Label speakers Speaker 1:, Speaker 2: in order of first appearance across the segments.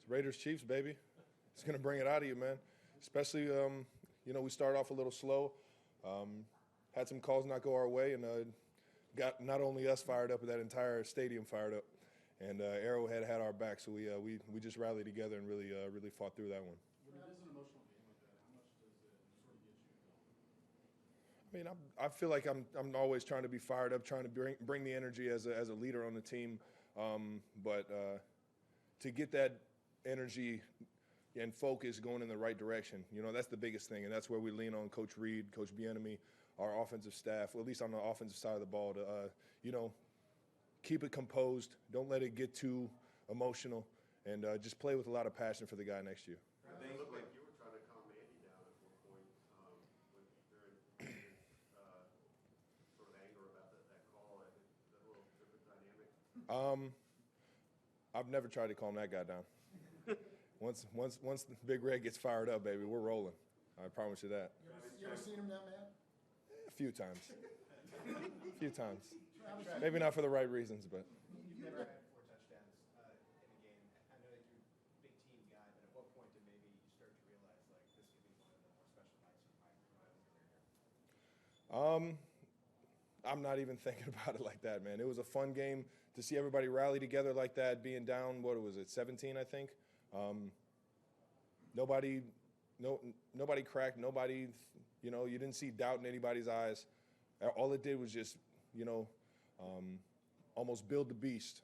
Speaker 1: Raiders Chiefs, baby. It's going to bring it out of you, man. Especially, we started off a little slow, had some calls not go our way, and got not only us fired up, but that entire stadium fired up. And Arrowhead had our back, so we just rallied together and really fought through that one.
Speaker 2: When it is an emotional game like that, how much does it sort of get you going?
Speaker 1: I mean, I feel like I'm always trying to be fired up, trying to bring the energy as a leader on the team, but to get that energy and focus going in the right direction, that's the biggest thing, and that's where we lean on Coach Reed, Coach Bieniemy, our offensive staff, or at least on the offensive side of the ball, to keep it composed, don't let it get too emotional, and just play with a lot of passion for the guy next to you.
Speaker 3: It looked like you were trying to calm Andy down at one point when during sort of anger about that call. I think that little different dynamic.
Speaker 1: I've never tried to calm that guy down. Once the Big Red gets fired up, baby, we're rolling. I promise you that.
Speaker 2: You ever seen him that mad?
Speaker 1: A few times. Maybe not for the right reasons, but.
Speaker 4: You've never had 4 touchdowns in a game. I know that you're a big team guy, but at what point did maybe you start to realize like this could be one of the more special nights of my career?
Speaker 1: I'm not even thinking about it like that, man. It was a fun game to see everybody rally together like that, being down, what was it, 17, I think. Nobody cracked, nobody, you didn't see doubt in anybody's eyes. All it did was just, almost build the beast,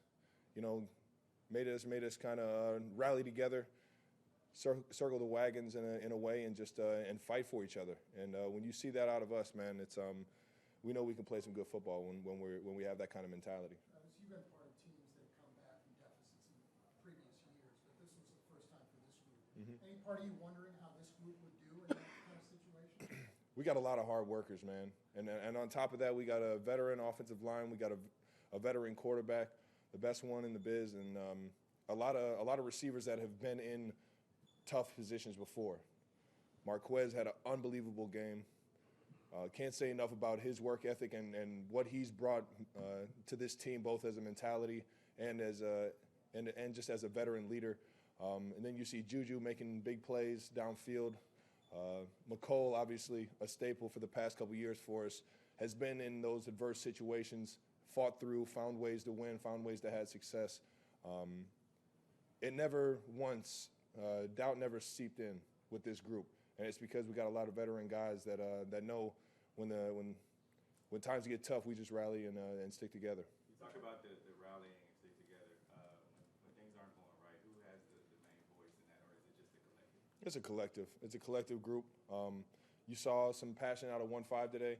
Speaker 1: made us kind of rally together, circle the wagons in a way, and just and fight for each other. And when you see that out of us, man, it's we know we can play some good football when we have that kind of mentality.
Speaker 2: You've been part of teams that have come back from deficits in previous years, but this was the first time for this group.
Speaker 1: Mm-hmm.
Speaker 2: Any part of you wondering how this group would do in that kind of situation?
Speaker 1: We got a lot of hard workers, man, and on top of that, we got a veteran offensive line. We got a veteran quarterback, the best one in the biz, and a lot of receivers that have been in tough positions before. Marquez had an unbelievable game. Can't say enough about his work ethic and what he's brought to this team, both as a mentality and and just as a veteran leader. And then you see Juju making big plays downfield. McCole, obviously a staple for the past couple years for us, has been in those adverse situations, fought through, found ways to win, found ways to have success. It never once, doubt never seeped in with this group. And it's because we got a lot of veteran guys that know when times get tough, we just rally and stick together.
Speaker 5: You talk about the rallying and stick together. When things aren't going right, who has the main voice in that, or is it just a collective?
Speaker 1: It's a collective. It's a collective group. You saw some passion out of 1-5 today.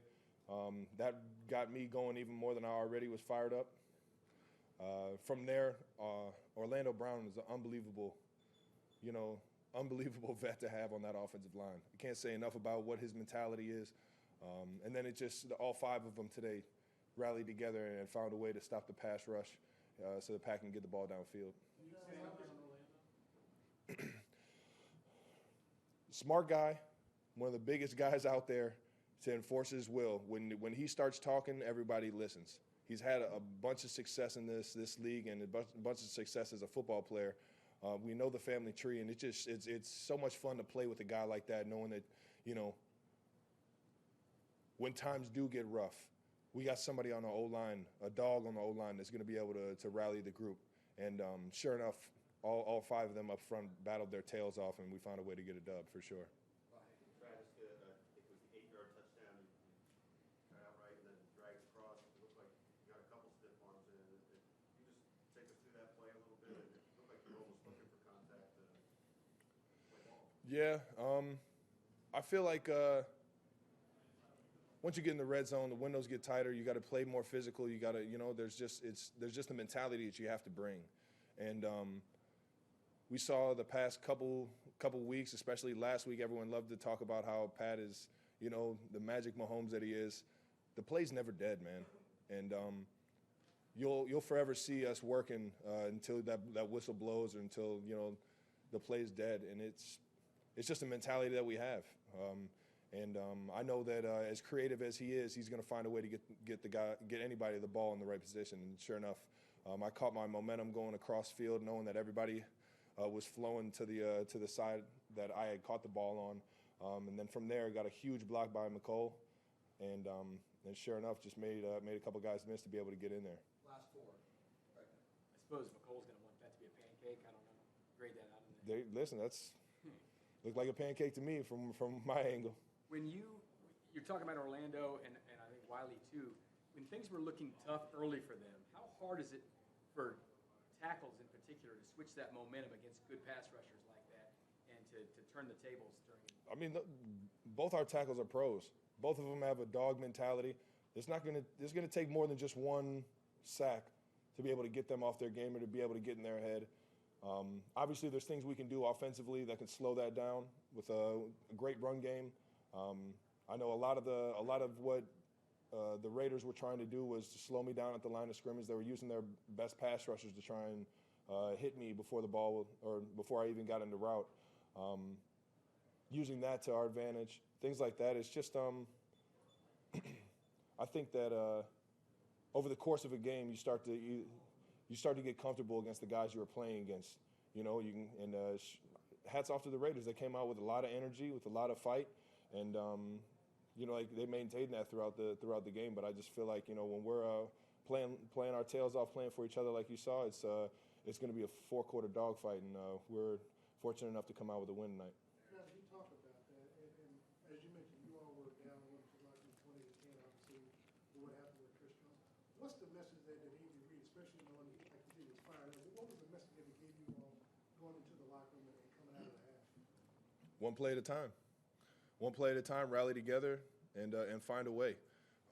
Speaker 1: That got me going even more than I already was fired up. From there, Orlando Brown is an unbelievable vet to have on that offensive line. I can't say enough about what his mentality is. And then it just, all 5 of them today rallied together and found a way to stop the pass rush so the Pack can get the ball downfield. Smart guy, one of the biggest guys out there to enforce his will. When he starts talking, everybody listens. He's had a bunch of success in this league and a bunch of success as a football player. We know the family tree, and it's so much fun to play with a guy like that, knowing that, when times do get rough, we got somebody on the O-line, a dog on the O-line that's going to be able to rally the group. And sure enough, all 5 of them up front battled their tails off, and we found a way to get a dub for sure.
Speaker 3: Travis, I think it was the 8-yard touchdown. You got out right and then dragged across. It looked like you got a couple stiff arms in. You just take us through that play a little bit. It looked like you were almost looking for contact to play ball.
Speaker 1: Yeah, I feel like once you get in the red zone, the windows get tighter. You got to play more physical. You got to, there's just a mentality that you have to bring, and we saw the past couple weeks, especially last week. Everyone loved to talk about how Pat is, the Magic Mahomes that he is. The play's never dead, man, and you'll forever see us working until that whistle blows or until the play's dead, and it's just a mentality that we have. And I know that as creative as he is, he's going to find a way to get anybody the ball in the right position. And sure enough, I caught my momentum going across field, knowing that everybody was flowing to the side that I had caught the ball on. And then from there, got a huge block by McCole, and sure enough, just made a couple guys miss to be able to get in there.
Speaker 2: Last four. Right.
Speaker 6: I suppose McColl's going to want that to be a pancake. I don't know. Grade that out in there.
Speaker 1: Listen, that's looked like a pancake to me from my angle.
Speaker 6: When you're talking about Orlando and I think Wiley too, when things were looking tough early for them, how hard is it for tackles in particular to switch that momentum against good pass rushers like that and to turn the tables during?
Speaker 1: I mean, both our tackles are pros. Both of them have a dog mentality. It's going to take more than just one sack to be able to get them off their game or to be able to get in their head. Obviously, there's things we can do offensively that can slow that down with a great run game. I know a lot of what the Raiders were trying to do was to slow me down at the line of scrimmage. They were using their best pass rushers to try and hit me before the ball or before I even got into route. Using that to our advantage, things like that. It's just I think that over the course of a game, you start to get comfortable against the guys you were playing against. You know, hats off to the Raiders. They came out with a lot of energy, with a lot of fight, and like they maintained that throughout the game. But I just feel like when we're playing our tails off, playing for each other like you saw, it's going to be a 4-quarter dogfight, and we're fortunate enough to come out with a win tonight.
Speaker 2: Travis, you talk about that, and as you mentioned, you all were down 20 to 10, obviously, for what happened with Chris Jones. What's the message that Andy Reid, especially knowing, like you said, he was fired up, what was the message that he gave you all going into the locker room and coming out of the half?
Speaker 1: One play at a time. One play at a time, rally together, and find a way.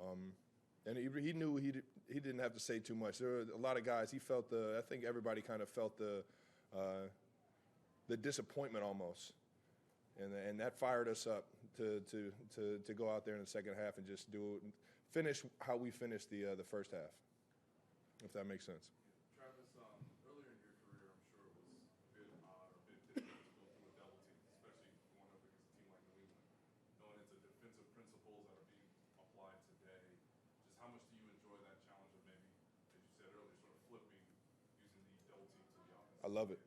Speaker 1: And he knew he didn't have to say too much. There were a lot of guys. I think everybody kind of felt the disappointment almost, and that fired us up to go out there in the second half and just finish how we finished the first half, if that makes sense.
Speaker 5: Travis, earlier in your career, I'm sure it was a bit odd or a bit difficult to go through a double team, especially going up against a team like New England. Knowing it's a defensive principles that are being applied today, just how much do you enjoy that challenge of maybe, as you said earlier, sort of flipping using the double team to the offense?
Speaker 1: I love it.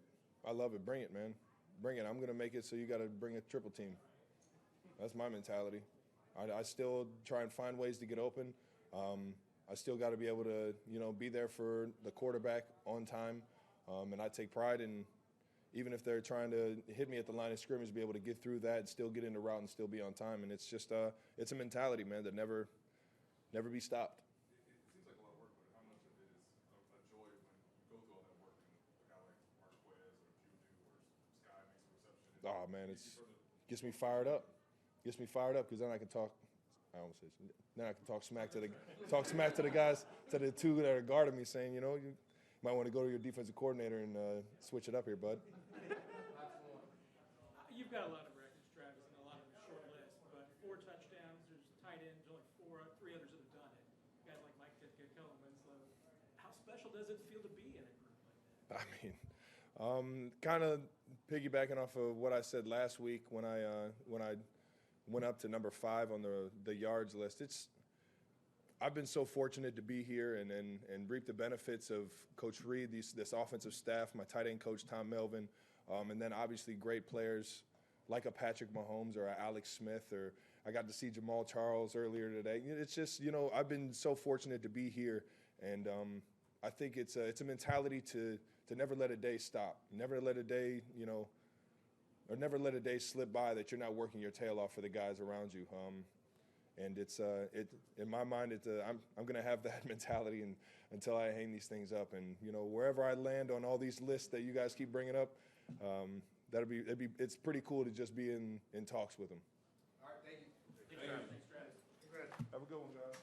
Speaker 1: I love it. Bring it, man. Bring it. I'm going to make it so you got to bring a triple team. That's my mentality. I still try and find ways to get open. I still got to be able to, be there for the quarterback on time. And I take pride in, even if they're trying to hit me at the line of scrimmage, be able to get through that and still get into route and still be on time. And it's just, it's a mentality, man, that never be stopped.
Speaker 5: It seems like a lot of work, but how much of it is a joy when you go through all that work and a guy like Marquez or Juju or Sky makes a reception?
Speaker 1: Oh, man, gets me fired up. Gets me fired up because then I can talk. I almost said then I can talk smack to the guys, to the two that are guarding me, saying, you might want to go to your defensive coordinator and switch it up here, bud.
Speaker 7: You've got a lot of records, Travis, and a lot of short list, but 4 touchdowns, there's tight ends, only 3 others that have done it. Guys like Mike Ditka, Kellen Winslow. How special does it feel to be in a group like that?
Speaker 1: I mean, kind of piggybacking off of what I said last week when I went up to number 5 on the yards list. I've been so fortunate to be here and reap the benefits of Coach Reid, this offensive staff, my tight end coach Tom Melvin, and then obviously great players like a Patrick Mahomes or a Alex Smith, or I got to see Jamal Charles earlier today. It's just, I've been so fortunate to be here, and I think it's a mentality to never let a day stop, never let a day, or never let a day slip by that you're not working your tail off for the guys around you. And it's in my mind, I'm going to have that mentality until I hang these things up. And wherever I land on all these lists that you guys keep bringing up, it's pretty cool to just be in talks with them.
Speaker 4: All right, thank you.
Speaker 1: Have a good one, guys.